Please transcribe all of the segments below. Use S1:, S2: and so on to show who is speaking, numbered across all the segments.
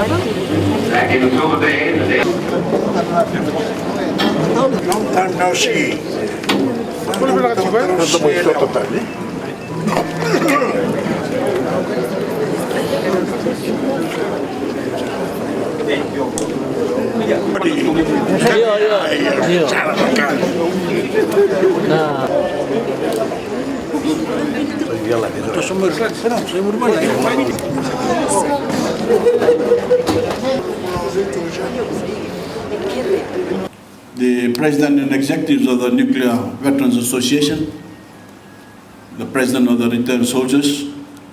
S1: Back in Suva Bay, the day.
S2: Long time no see.
S3: The President and Executives of the Nuclear Veterans Association, the President of the Returned Soldiers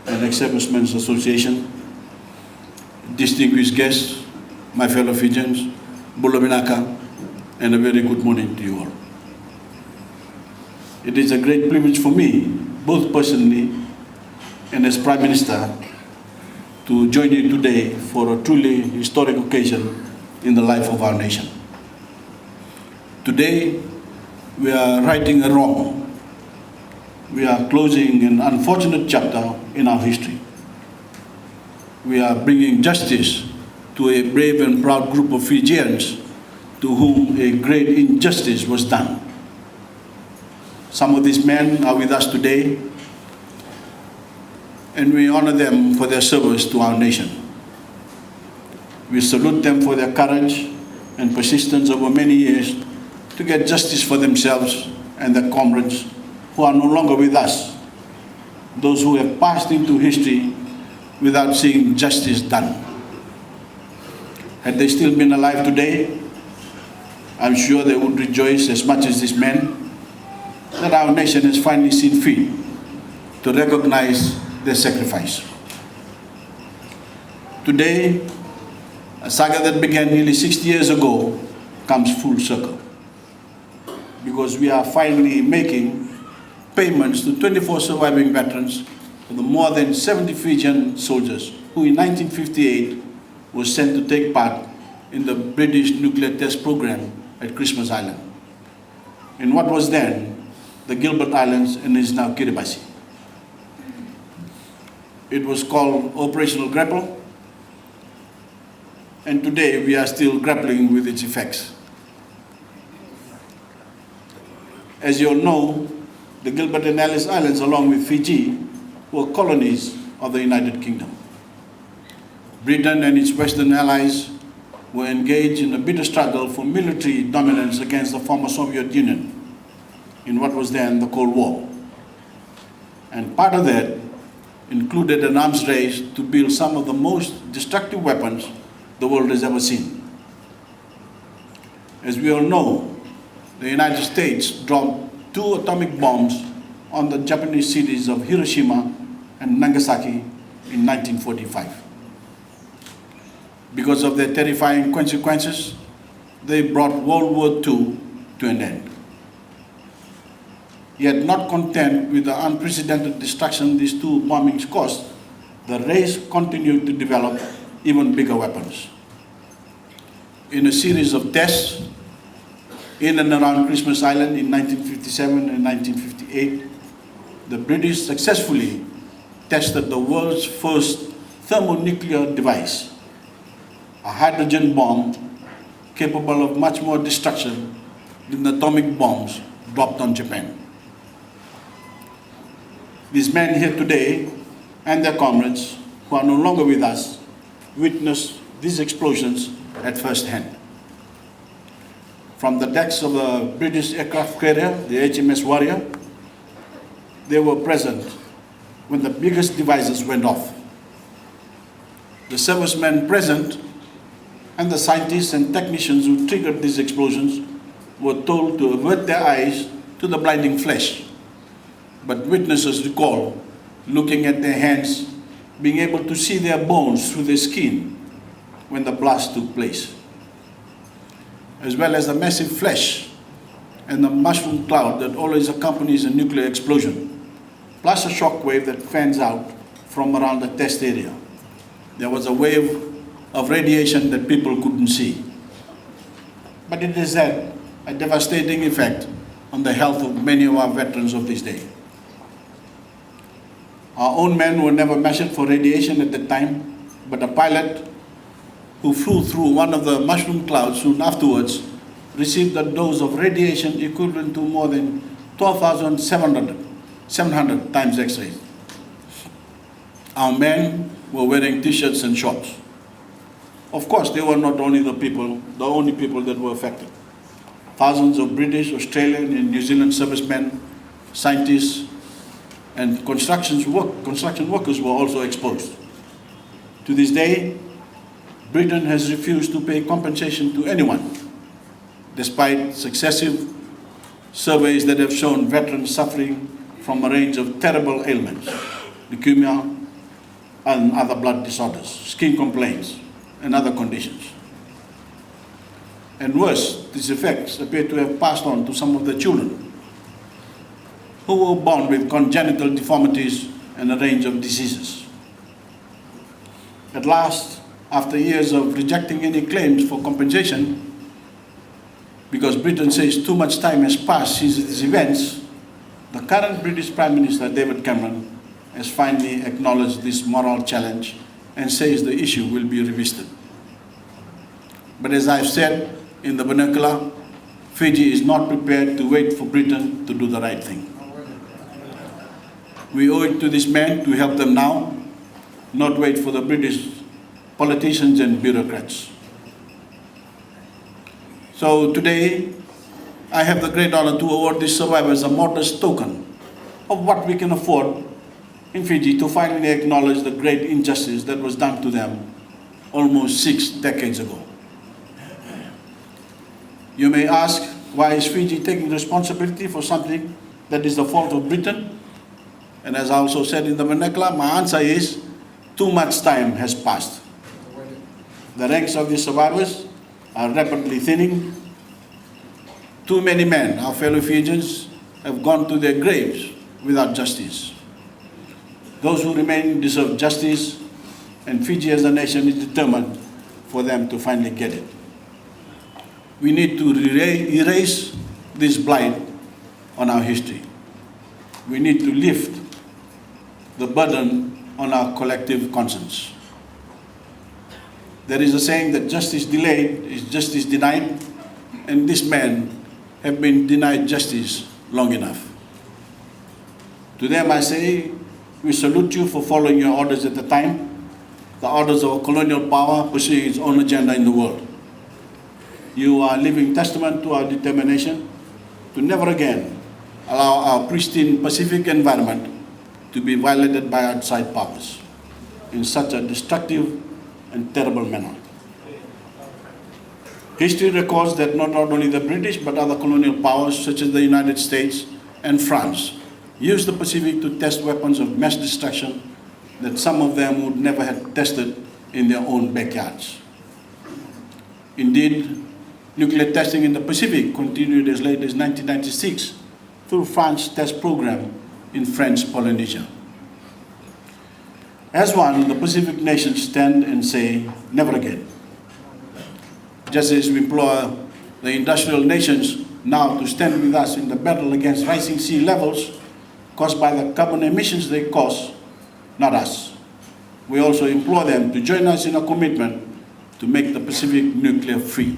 S3: and Ex-Servicemen's Association, distinguished guests, my fellow Fijians, Bulabinaka, and a very good morning to you all. It is a great privilege for me, both personally and as Prime Minister, to join you today for a truly historic occasion in the life of our nation. Today, we are righting a wrong. We are closing an unfortunate chapter in our history. We are bringing justice to a brave and proud group of Fijians to whom a great injustice was done. Some of these men are with us today, and we honor them for their service to our nation. We salute them for their courage and persistence over many years to get justice for themselves and their comrades who are no longer with us, those who have passed into history without seeing justice done. Had they still been alive today, I'm sure they would rejoice as much as these men that our nation has finally seen fit to recognize their sacrifice. Today, a saga that began nearly 60 years ago comes full circle, because we are finally making payments to 24 surviving veterans of the more than 70 Fijian soldiers who in 1958 were sent to take part in the British nuclear test program at Christmas Island, in what was then the Gilbert Islands and is now Kiribati. It was called Operational Grapple, and today we are still grappling with its effects. As you all know, the Gilbert and Ellice Islands, along with Fiji, were colonies of the United Kingdom. Britain and its Western allies were engaged in a bitter struggle for military dominance against the former Soviet Union in what was then the Cold War. And part of that included an arms race to build some of the most destructive weapons the world has ever seen. As we all know, the United States dropped 2 atomic bombs on the Japanese cities of Hiroshima and Nagasaki in 1945. Because of their terrifying consequences, they brought World War II to an end. Yet not content with the unprecedented destruction these 2 bombings caused, the race continued to develop even bigger weapons. In a series of tests in and around Christmas Island in 1957 and 1958, the British successfully tested the world's first thermonuclear device, a hydrogen bomb capable of much more destruction than the atomic bombs dropped on Japan. These men here today and their comrades, who are no longer with us, witnessed these explosions at first hand. From the decks of the British aircraft carrier, the HMS Warrior, they were present when the biggest devices went off. The servicemen present and the scientists and technicians who triggered these explosions were told to avert their eyes to the blinding flash. But witnesses recall looking at their hands, being able to see their bones through their skin when the blast took place, as well as the massive flash and the mushroom cloud that always accompanies a nuclear explosion, plus a shock wave that fans out from around the test area. There was a wave of radiation that people couldn't see. But it has had a devastating effect on the health of many of our veterans of this day. Our own men were never measured for radiation at the time, but a pilot who flew through one of the mushroom clouds soon afterwards received a dose of radiation equivalent to more than 12,700 times X-rays. Our men were wearing t-shirts and shorts. Of course, they were not only the only people that were affected. Thousands of British, Australian, and New Zealand servicemen, scientists, and construction workers were also exposed. To this day, Britain has refused to pay compensation to anyone, despite successive surveys that have shown veterans suffering from a range of terrible ailments, leukemia and other blood disorders, skin complaints, and other conditions. And worse, these effects appear to have passed on to some of the children who were born with congenital deformities and a range of diseases. At last, after years of rejecting any claims for compensation, because Britain says too much time has passed since these events, the current British Prime Minister, David Cameron, has finally acknowledged this moral challenge and says the issue will be revisited. But as I've said in the vernacular, Fiji is not prepared to wait for Britain to do the right thing. We owe it to this man to help them now, not wait for the British politicians and bureaucrats. So today, I have the great honor to award these survivors a modest token of what we can afford in Fiji to finally acknowledge the great injustice that was done to them almost 6 decades ago. You may ask, why is Fiji taking responsibility for something that is the fault of Britain? And as I also said in the vernacular, my answer is, too much time has passed. The ranks of the survivors are rapidly thinning. Too many men, our fellow Fijians, have gone to their graves without justice. Those who remain deserve justice, and Fiji as a nation is determined for them to finally get it. We need to erase this blight on our history. We need to lift the burden on our collective conscience. There is a saying that justice delayed is justice denied, and these men have been denied justice long enough. To them I say, we salute you for following your orders at the time, the orders of a colonial power pursuing its own agenda in the world. You are a living testament to our determination to never again allow our pristine Pacific environment to be violated by outside powers in such a destructive and terrible manner. History records that not only the British but other colonial powers such as the United States and France used the Pacific to test weapons of mass destruction that some of them would never have tested in their own backyards. Indeed, nuclear testing in the Pacific continued as late as 1996 through France's test program in French Polynesia. As one, the Pacific nations stand and say, never again. Just as we implore the industrial nations now to stand with us in the battle against rising sea levels caused by the carbon emissions they cause, not us. We also implore them to join us in a commitment to make the Pacific nuclear free.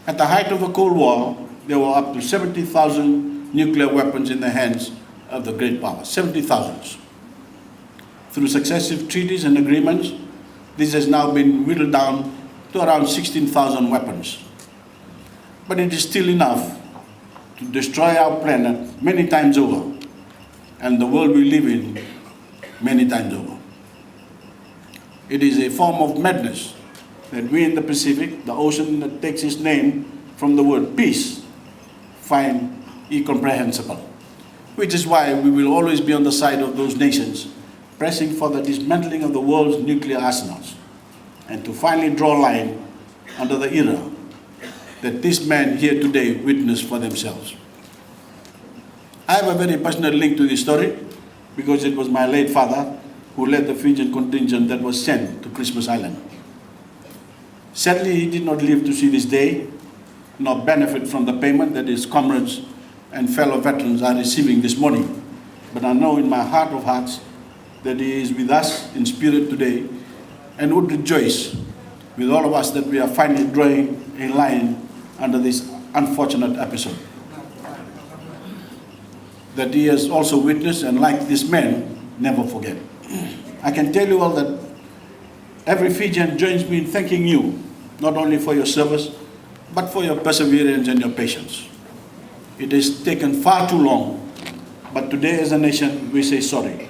S3: At the height of the Cold War, there were up to 70,000 nuclear weapons in the hands of the great powers, 70,000. Through successive treaties and agreements, this has now been whittled down to around 16,000 weapons. But it is still enough to destroy our planet many times over, and the world we live in many times over. It is a form of madness that we in the Pacific, the ocean that takes its name from the word peace, find incomprehensible. Which is why we will always be on the side of those nations pressing for the dismantling of the world's nuclear arsenals, and to finally draw a line under the era that these men here today witnessed for themselves. I have a very personal link to this story because it was my late father who led the Fijian contingent that was sent to Christmas Island. Sadly, he did not live to see this day, nor benefit from the payment that his comrades and fellow veterans are receiving this morning. But I know in my heart of hearts that he is with us in spirit today, and would rejoice with all of us that we are finally drawing a line under this unfortunate episode. That he has also witnessed, and like this man, never forget. I can tell you all that every Fijian joins me in thanking you, not only for your service, but for your perseverance and your patience. It has taken far too long, but today as a nation, we say sorry.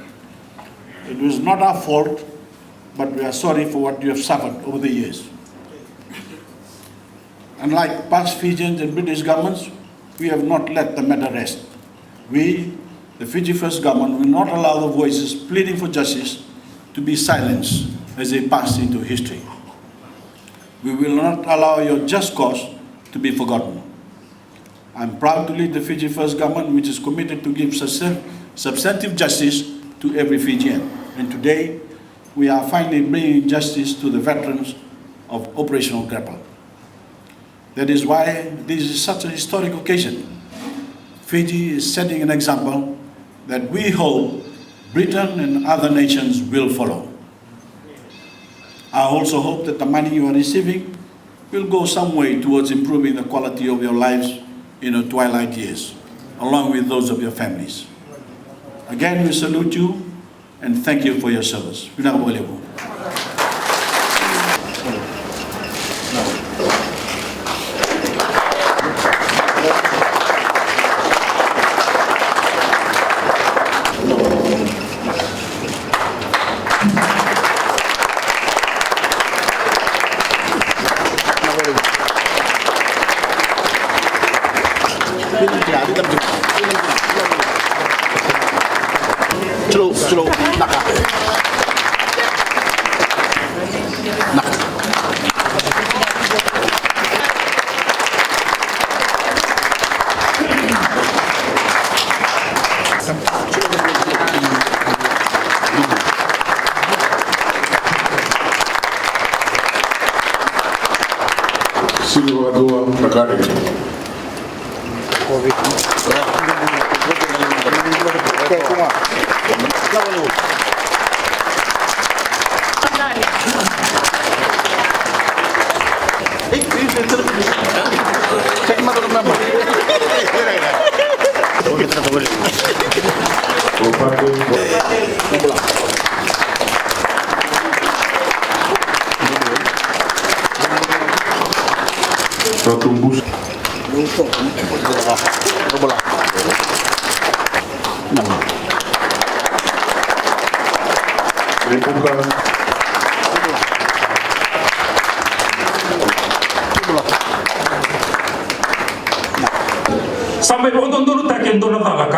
S3: It was not our fault, but we are sorry for what you have suffered over the years. Unlike past Fijians and British governments, we have not let the matter rest. We, the Fiji First government, will not allow the voices pleading for justice to be silenced as they pass into history. We will not allow your just cause to be forgotten. I'm proud to lead the Fiji First government, which is committed to give substantive justice to every Fijian. And today, we are finally bringing justice to the veterans of Operational Grapple. That is why this is such a historic occasion. Fiji is setting an example that we hope Britain and other nations will follow. I also hope that the money you are receiving will go some way towards improving the quality of your lives in your twilight years, along with those of your families. Again, we salute you and thank you for your service.
S1: Suva dua negara. Satu bus.
S4: Sampai untuk dulu tak kena nak